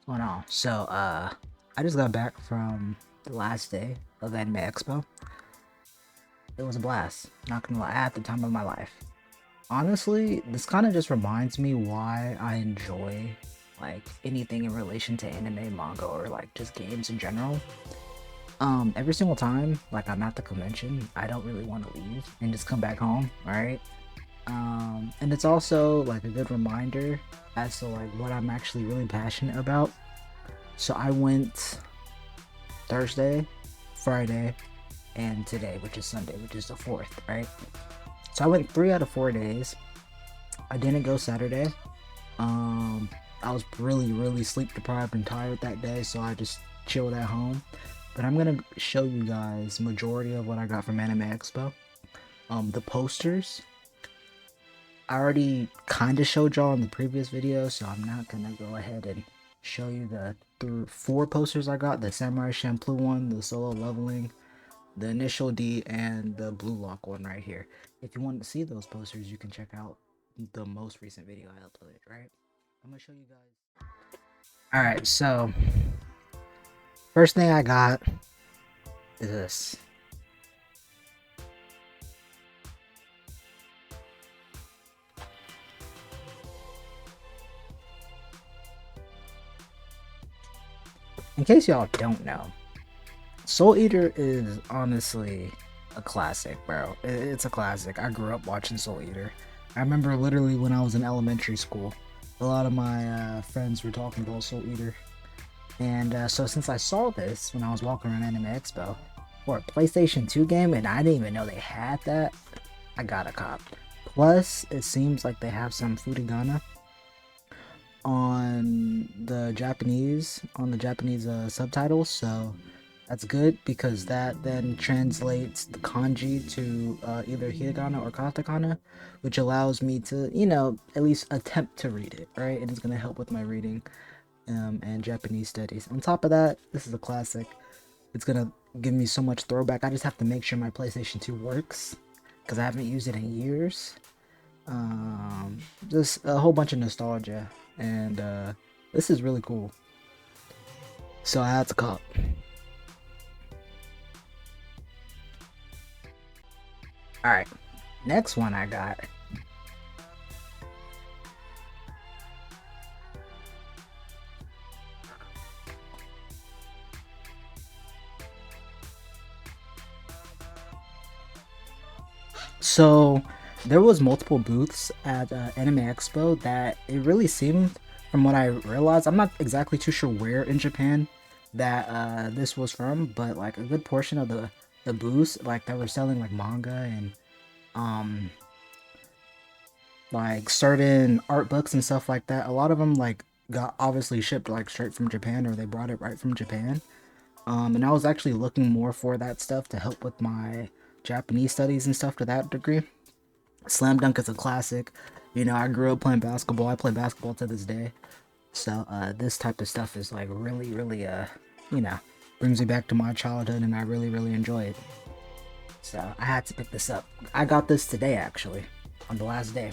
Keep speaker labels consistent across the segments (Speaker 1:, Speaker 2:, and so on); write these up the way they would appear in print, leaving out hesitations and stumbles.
Speaker 1: Going on? So, I just got back from the last day of Anime Expo. It was a blast. Not gonna lie, I had the time of my life. Honestly, this kind of just reminds me why I enjoy like anything in relation to anime, manga, or like just games in general. Every single time, like I'm at the convention, I don't really want to leave and just come back home, right? And it's also like a good reminder as to like what I'm actually really passionate about. So I went Thursday, Friday, and today, which is Sunday, which is the 4th, right? So I went 3 out of 4 days. I didn't go Saturday. Um, I was really sleep deprived and tired that day, so I just chilled at home. But I'm gonna show you guys majority of what I got from Anime Expo. The posters. I already kind of showed y'all in the previous video, so I'm not gonna go ahead and show you the 4 posters I got: the Samurai Champloo one, the solo leveling, the initial D, and the blue lock one right here. If you want to see those posters, you can check out the most recent video I uploaded, right? I'm gonna show you guys. Alright, so first thing I got is this. In case y'all don't know, Soul Eater is honestly a classic, bro. It's a classic. I grew up watching Soul Eater. I remember literally when I was in elementary school, a lot of my friends were talking about Soul Eater. And so since I saw this when I was walking around Anime Expo for a PlayStation 2 game, and I didn't even know they had that, I got a cop. Plus, it seems like they have some furigana on the Japanese subtitles, so that's good because that then translates the kanji to either hiragana or katakana, which allows me to, at least attempt to read it, right? And it's gonna help with my reading and Japanese studies. On top of that, this is a classic. It's gonna give me so much throwback. I just have to make sure my PlayStation 2 works because I haven't used it in years. Just a whole bunch of nostalgia, and this is really cool. So I had to cop. All right, next one I got. So there was multiple booths at Anime Expo that it really seemed, from what I realized, I'm not exactly too sure where in Japan that this was from, but like a good portion of the booths like that were selling like manga and um like certain art books and stuff like that. A lot of them like got obviously shipped like straight from Japan, or they brought it right from Japan. And I was actually looking more for that stuff to help with my Japanese studies and stuff to that degree. Slam dunk is a classic. I grew up playing basketball. I play basketball to this day. So this type of stuff is like really you know, brings me back to my childhood, and I really enjoy it. So I had to pick this up. I got this today actually, on the last day.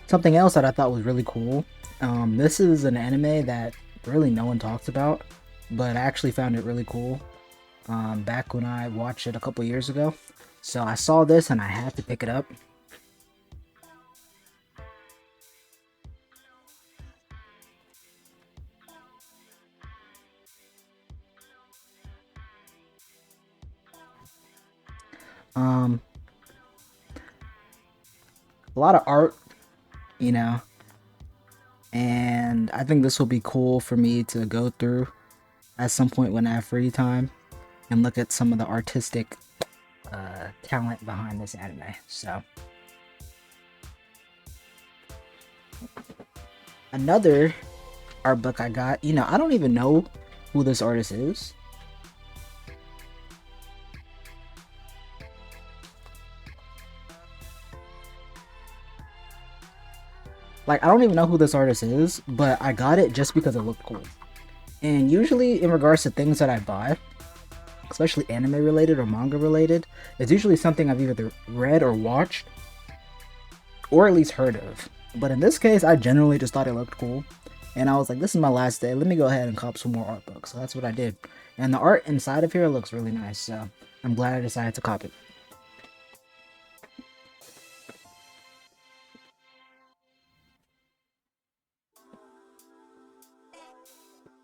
Speaker 1: Something else that I thought was really cool. This is an anime that really no one talks about, but I actually found it really cool. Back when I watched it a couple years ago. So I saw this and I had to pick it up. Um, a lot of art, you know, and I think this will be cool for me to go through at some point when I have free time and look at some of the artistic talent behind this anime. So another art book I got, I don't even know who this artist is. Like, I don't even know who this artist is, but I got it just because it looked cool. And usually in regards to things that I buy, especially anime related or manga related, it's usually something I've either read or watched, or at least heard of. But in this case, I generally just thought it looked cool. And I was like, this is my last day. Let me go ahead and cop some more art books. So that's what I did. And the art inside of here looks really nice. So I'm glad I decided to cop it.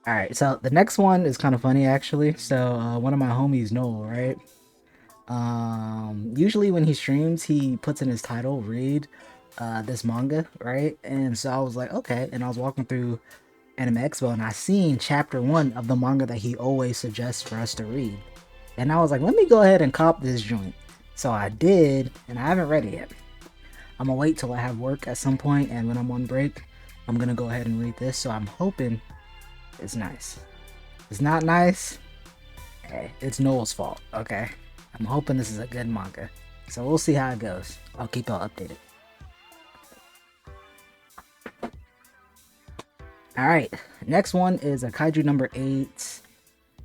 Speaker 1: Alright, so the next one is kind of funny actually. So one of my homies, Noel, right? Usually when he streams, he puts in his title, read this manga, right? And so I was like, okay. And I was walking through Anime Expo and I seen chapter 1 of the manga that he always suggests for us to read. And I was like, let me go ahead and cop this joint. So I did, and I haven't read it yet. I'm gonna wait till I have work at some point, and when I'm on break, I'm gonna go ahead and read this. So I'm hoping it's nice. If it's not nice, hey, it's Noel's fault, okay? I'm hoping this is a good manga. So we'll see how it goes. I'll keep y'all updated. Alright, next one is a Kaiju number 8.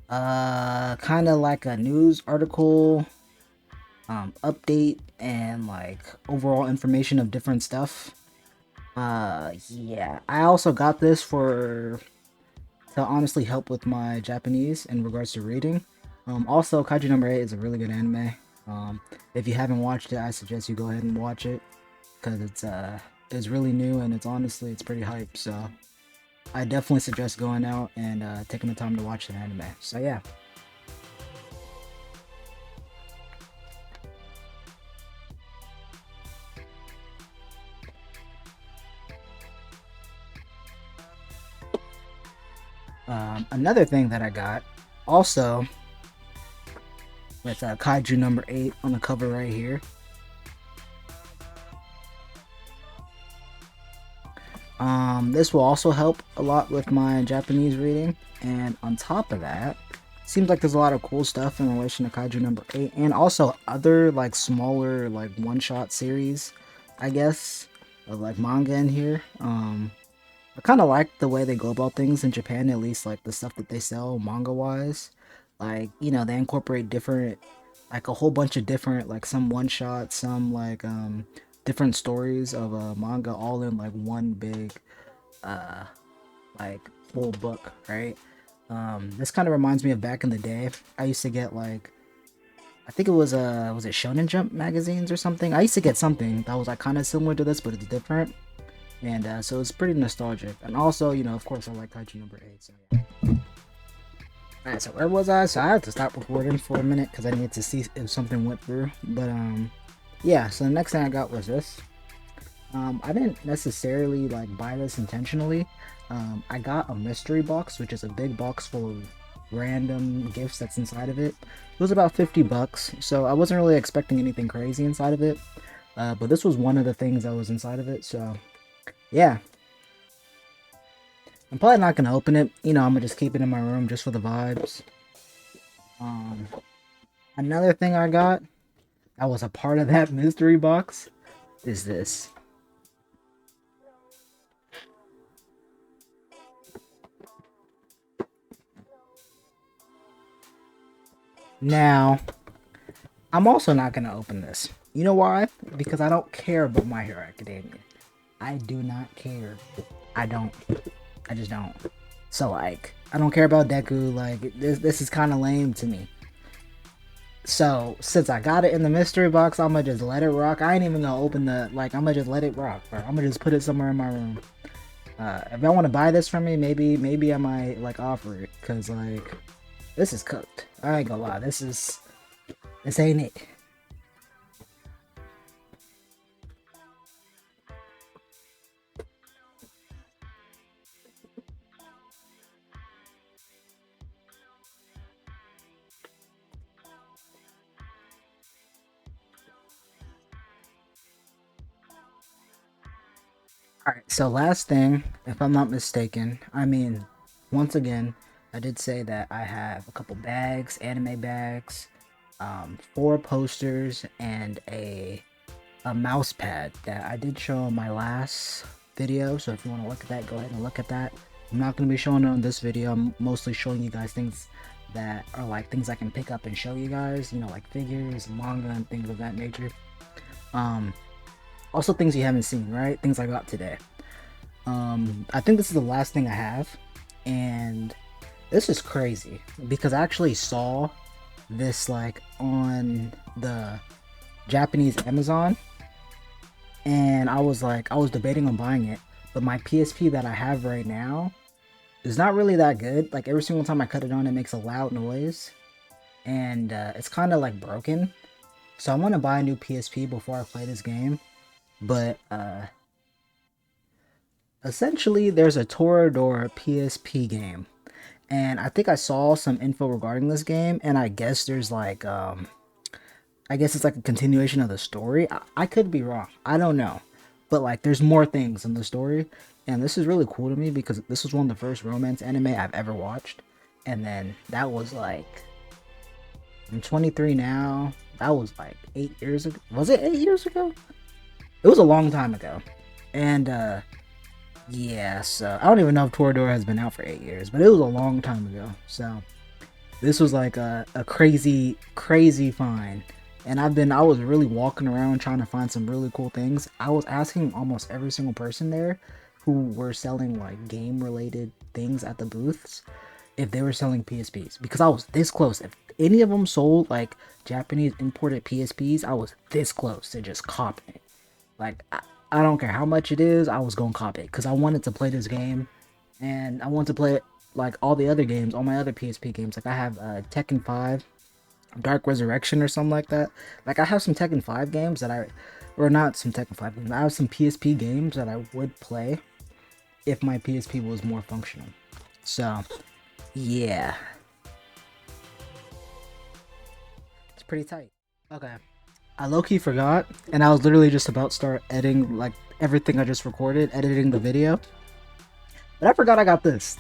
Speaker 1: Kind of like a news article, update, and like overall information of different stuff. Yeah, I also got this to honestly help with my Japanese in regards to reading. Also, Kaiju number 8 is a really good anime. If you haven't watched it, I suggest you go ahead and watch it because it's really new and it's pretty hype. So I definitely suggest going out and taking the time to watch the anime. So yeah. Another thing that I got also with Kaiju number 8 on the cover right here. This will also help a lot with my Japanese reading, and on top of that, seems like there's a lot of cool stuff in relation to Kaiju number 8, and also other like smaller like one-shot series, I guess, of like manga in here. I kind of like the way they go about things in Japan, at least like the stuff that they sell manga wise. Like, you know, they incorporate different, like a whole bunch of different, like some one shots, some like different stories of a manga all in like one big uh like full book, right? This kind of reminds me of back in the day. I used to get like, I think it was it Shonen Jump magazines or something? I used to get something that was like kind of similar to this, but it's different. And so it's pretty nostalgic. And also, you know, of course, I like Kaiju number 8. So yeah. Alright, so where was I? So I had to stop recording for a minute because I needed to see if something went through. But yeah. So the next thing I got was this. I didn't necessarily like buy this intentionally. I got a mystery box, which is a big box full of random gifts that's inside of it. It was about $50, so I wasn't really expecting anything crazy inside of it. But this was one of the things that was inside of it. So yeah, I'm probably not gonna open it. You know, I'm gonna just keep it in my room just for the vibes. Another thing I got that was a part of that mystery box is this. Now, I'm also not gonna open this. You know why? Because I don't care about My Hero Academia. I do not care. I don't. I just don't. So like, I don't care about Deku. Like, this is kind of lame to me. So since I got it in the mystery box, I'm gonna just let it rock. I ain't even gonna open the like. I'm gonna just let it rock, bro. I'm gonna just put it somewhere in my room. If y'all want to buy this from me, maybe I might like offer it, cause like this is cooked. I ain't gonna lie. This ain't it. Alright, so last thing, if I'm not mistaken, I mean, once again, I did say that I have a couple bags, anime bags, 4 posters, and a mouse pad that I did show in my last video. So if you want to look at that, go ahead and look at that. I'm not going to be showing it on this video. I'm mostly showing you guys things that are like things I can pick up and show you guys, you know, like figures, manga, and things of that nature. Um, Also things you haven't seen, right? Things I got today. I think this is the last thing I have, and this is crazy because I actually saw this like on the Japanese Amazon, and I was like, I was debating on buying it, but my PSP that I have right now is not really that good. Like every single time I cut it on, it makes a loud noise, and it's kind of like broken. So I want to buy a new PSP before I play this game, but essentially there's a Toradora PSP game, and I think I saw some info regarding this game, and I guess there's like I guess it's like a continuation of the story. I could be wrong. I don't know. But like there's more things in the story. And this is really cool to me because this was one of the first romance anime I've ever watched. And then that was like I'm 23 now. That was like 8 years ago. Was it 8 years ago? It was a long time ago. And yeah, so I don't even know if Toradora has been out for 8 years, but it was a long time ago. So this was like a crazy, crazy find. And I was really walking around trying to find some really cool things. I was asking almost every single person there who were selling like game related things at the booths if they were selling PSPs because I was this close. If any of them sold like Japanese imported PSPs, I was this close to just copying it. Like, I don't care how much it is, I was gonna cop it because I wanted to play this game, and I want to play it like all the other games, all my other PSP games. Like I have Tekken 5, Dark Resurrection, or something like that. Like I have some Tekken 5 games that or not some Tekken 5 games. I have some PSP games that I would play if my PSP was more functional. So yeah, it's pretty tight. Okay. I low-key forgot, and I was literally just about to start editing like everything I just recorded, editing the video. But I forgot I got this.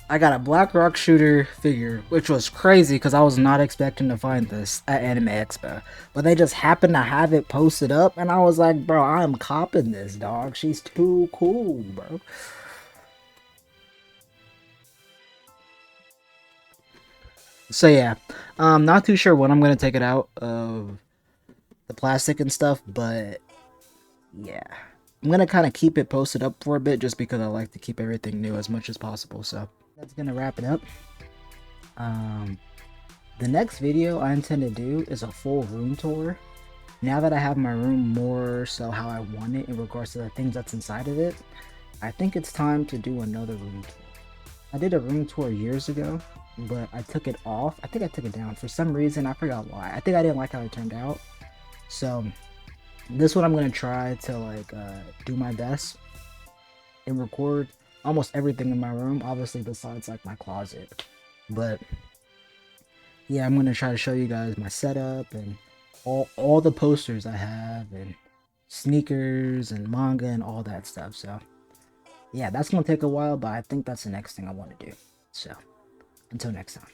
Speaker 1: I got a Black Rock Shooter figure, which was crazy because I was not expecting to find this at Anime Expo. But they just happened to have it posted up, and I was like, bro, I'm copping this, dog. She's too cool, bro. So yeah, not too sure when I'm gonna take it out of the plastic and stuff, but yeah, I'm gonna kind of keep it posted up for a bit just because I like to keep everything new as much as possible. So that's gonna wrap it up. Um, the next video I intend to do is a full room tour. Now that I have my room more so how I want it in regards to the things that's inside of it, I think it's time to do another room tour. I did a room tour years ago, but I took it off. I think I took it down for some reason. I forgot why. I think I didn't like how it turned out. So this one I'm gonna try to like do my best and record almost everything in my room, obviously besides like my closet. But yeah, I'm gonna try to show you guys my setup and all the posters I have and sneakers and manga and all that stuff. So yeah, that's gonna take a while, but I think that's the next thing I want to do. So until next time.